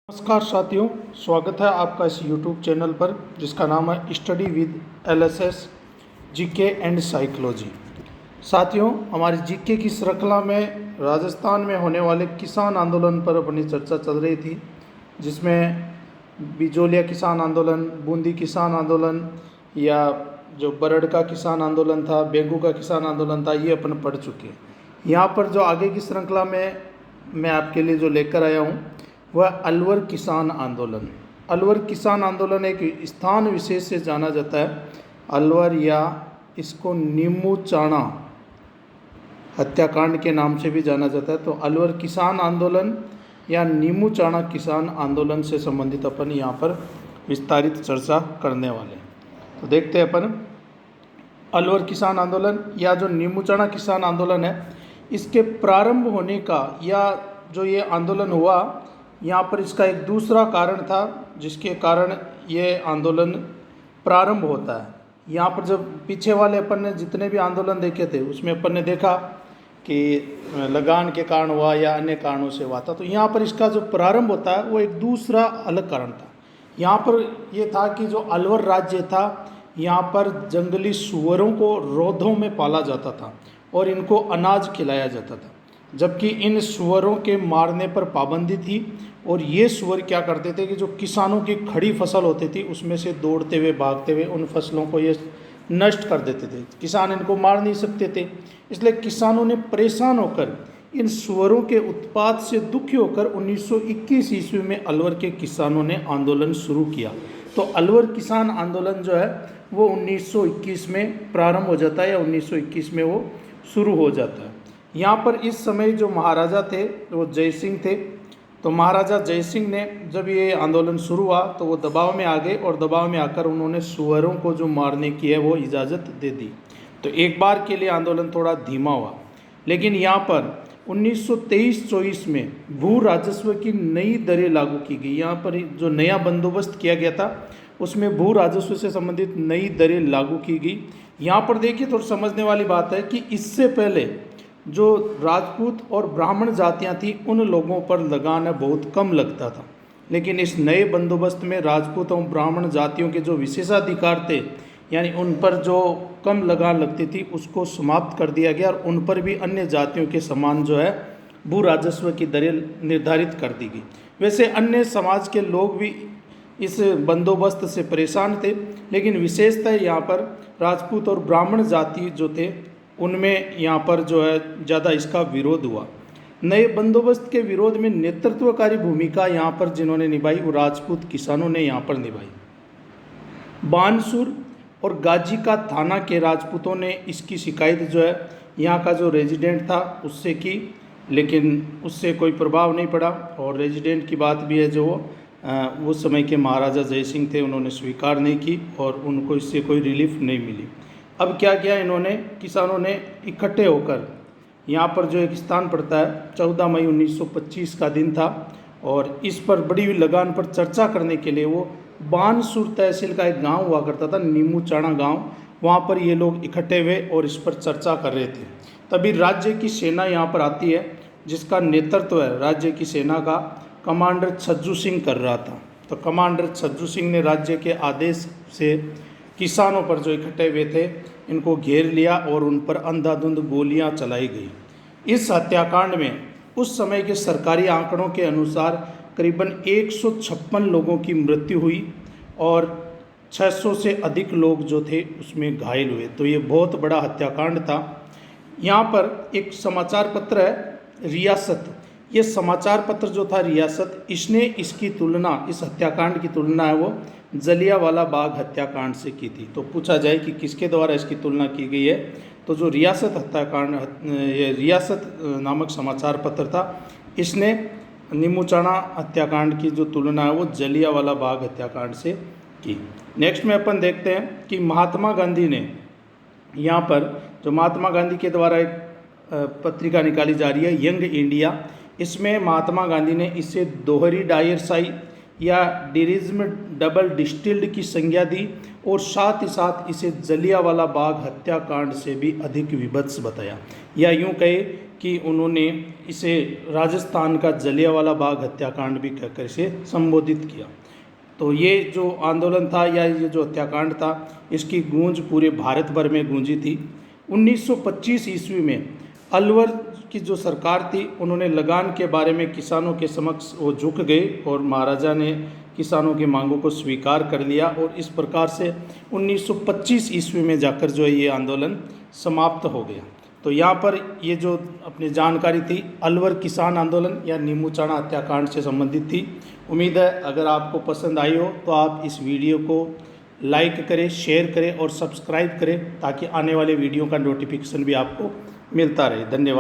नमस्कार साथियों, स्वागत है आपका इस YouTube चैनल पर जिसका नाम है study with LSS GK and psychology. साथियों, हमारी जीके की श्रृंखला में राजस्थान में होने वाले किसान आंदोलन पर अपनी चर्चा चल रही थी, जिसमें बिजोलिया किसान आंदोलन, बूंदी किसान आंदोलन या जो बरड़ का किसान आंदोलन था, बेगू का किसान आंदोलन था, ये अपन पढ़ चुके हैं। यहाँ पर जो आगे की श्रृंखला में मैं आपके लिए जो लेकर आया हूँ वह अलवर किसान आंदोलन। अलवर किसान आंदोलन एक स्थान विशेष से जाना जाता है। अलवर या इसको नीमू चाणा हत्याकांड के नाम से भी जाना जाता है। तो अलवर किसान आंदोलन या नीमू चाणा किसान आंदोलन से संबंधित अपन यहाँ पर विस्तारित चर्चा करने वाले हैं। तो देखते हैं अपन अलवर किसान आंदोलन या जो नीमू चाणा किसान आंदोलन है, इसके प्रारंभ होने का या जो ये आंदोलन हुआ, यहाँ पर इसका एक दूसरा कारण था जिसके कारण ये आंदोलन प्रारंभ होता है। यहाँ पर जब पीछे वाले अपन ने जितने भी आंदोलन देखे थे उसमें अपन ने देखा कि लगान के कारण हुआ या अन्य कारणों से हुआ था। तो यहाँ पर इसका जो प्रारंभ होता है वो एक दूसरा अलग कारण था। यहाँ पर ये था कि जो अलवर राज्य था, यहाँ पर जंगली सुअरों को रोधों में पाला जाता था और इनको अनाज खिलाया जाता था, जबकि इन सुअरों के मारने पर पाबंदी थी। और ये सुअर क्या करते थे कि जो किसानों की खड़ी फसल होती थी उसमें से दौड़ते हुए भागते हुए उन फसलों को ये नष्ट कर देते थे। किसान इनको मार नहीं सकते थे, इसलिए किसानों ने परेशान होकर इन सुअरों के उत्पात से दुखी होकर 1921 ईस्वी में अलवर के किसानों ने आंदोलन शुरू किया। तो अलवर किसान आंदोलन जो है वो 1921 में प्रारंभ हो जाता है या 1921 में वो शुरू हो जाता है। यहाँ पर इस समय जो महाराजा थे वो जय सिंह थे। तो महाराजा जय सिंह ने जब ये आंदोलन शुरू हुआ तो वो दबाव में आ गए और दबाव में आकर उन्होंने सुअरों को जो मारने की है वो इजाज़त दे दी। तो एक बार के लिए आंदोलन थोड़ा धीमा हुआ, लेकिन यहाँ पर 1923-24 में भू राजस्व की नई दरें लागू की गई। यहाँ पर जो नया बंदोबस्त किया गया था उसमें भू राजस्व से संबंधित नई दरें लागू की गई। यहाँ पर देखिए, थोड़ा समझने वाली बात है कि इससे पहले जो राजपूत और ब्राह्मण जातियां थी उन लोगों पर लगान बहुत कम लगता था, लेकिन इस नए बंदोबस्त में राजपूत और ब्राह्मण जातियों के जो विशेषाधिकार थे, यानी उन पर जो कम लगान लगती थी, उसको समाप्त कर दिया गया और उन पर भी अन्य जातियों के समान जो है भू राजस्व की दरें निर्धारित कर दी गई। वैसे अन्य समाज के लोग भी इस बंदोबस्त से परेशान थे, लेकिन विशेषतः यहाँ पर राजपूत और ब्राह्मण जाति जो थे उनमें यहाँ पर जो है ज़्यादा इसका विरोध हुआ। नए बंदोबस्त के विरोध में नेतृत्वकारी भूमिका यहाँ पर जिन्होंने निभाई वो राजपूत किसानों ने यहाँ पर निभाई। बानसूर और गाजी का थाना के राजपूतों ने इसकी शिकायत जो है यहाँ का जो रेजिडेंट था उससे की, लेकिन उससे कोई प्रभाव नहीं पड़ा। और रेजिडेंट की बात भी है जो उस समय के महाराजा जय सिंह थे, उन्होंने स्वीकार नहीं की और उनको इससे कोई रिलीफ नहीं मिली। अब क्या किया इन्होंने, किसानों ने इकट्ठे होकर यहाँ पर जो एक स्थान पड़ता है 14 मई 1925 का दिन था, और इस पर बड़ी हुई लगान पर चर्चा करने के लिए वो बानसूर तहसील का एक गांव हुआ करता था, नीमू चाणा गांव, वहाँ पर ये लोग इकट्ठे हुए और इस पर चर्चा कर रहे थे। तभी राज्य की सेना यहाँ पर आती है, जिसका नेतृत्व है राज्य की सेना का कमांडर छज्जू सिंह कर रहा था। तो कमांडर छज्जू सिंह ने राज्य के आदेश से किसानों पर जो इकट्ठे हुए थे इनको घेर लिया और उन पर अंधाधुंध गोलियां चलाई गई। इस हत्याकांड में उस समय के सरकारी आंकड़ों के अनुसार करीबन 156 लोगों की मृत्यु हुई और 600 से अधिक लोग जो थे उसमें घायल हुए। तो ये बहुत बड़ा हत्याकांड था। यहाँ पर एक समाचार पत्र है रियासत, ये समाचार पत्र जो था रियासत, इसने इसकी तुलना, इस हत्याकांड की तुलना है वो जलियांवाला बाग हत्याकांड से की थी। तो पूछा जाए कि किसके द्वारा इसकी तुलना की गई है, तो जो रियासत हत्याकांड, ये रियासत नामक समाचार पत्र था, इसने नीमू चाणा हत्याकांड की जो तुलना है वो जलियांवाला बाग हत्याकांड से की। नेक्स्ट में अपन देखते हैं कि महात्मा गांधी ने यहाँ पर जो महात्मा गांधी के द्वारा एक पत्रिका निकाली जा रही है यंग इंडिया, इसमें महात्मा गांधी ने इसे दोहरी डायरसाई या डिरिज्म डबल डिस्टिल्ड की संज्ञा दी और साथ ही साथ इसे जलियांवाला बाग हत्याकांड से भी अधिक विभत्स बताया, या यूं कहे कि उन्होंने इसे राजस्थान का जलियांवाला बाग हत्याकांड भी कहकर इसे संबोधित किया। तो ये जो आंदोलन था या ये जो हत्याकांड था, इसकी गूंज पूरे भारत भर में गूंजी थी। 1925 ईस्वी में अलवर की जो सरकार थी, उन्होंने लगान के बारे में किसानों के समक्ष वो झुक गए और महाराजा ने किसानों की मांगों को स्वीकार कर लिया और इस प्रकार से 1925 ईस्वी में जाकर जो है ये आंदोलन समाप्त हो गया। तो यहाँ पर ये जो अपनी जानकारी थी अलवर किसान आंदोलन या नीमू चाणा हत्याकांड से संबंधित थी। उम्मीद है अगर आपको पसंद आई हो तो आप इस वीडियो को लाइक करें, शेयर करें और सब्सक्राइब करें ताकि आने वाले वीडियो का नोटिफिकेशन भी आपको मिलता रहे। धन्यवाद।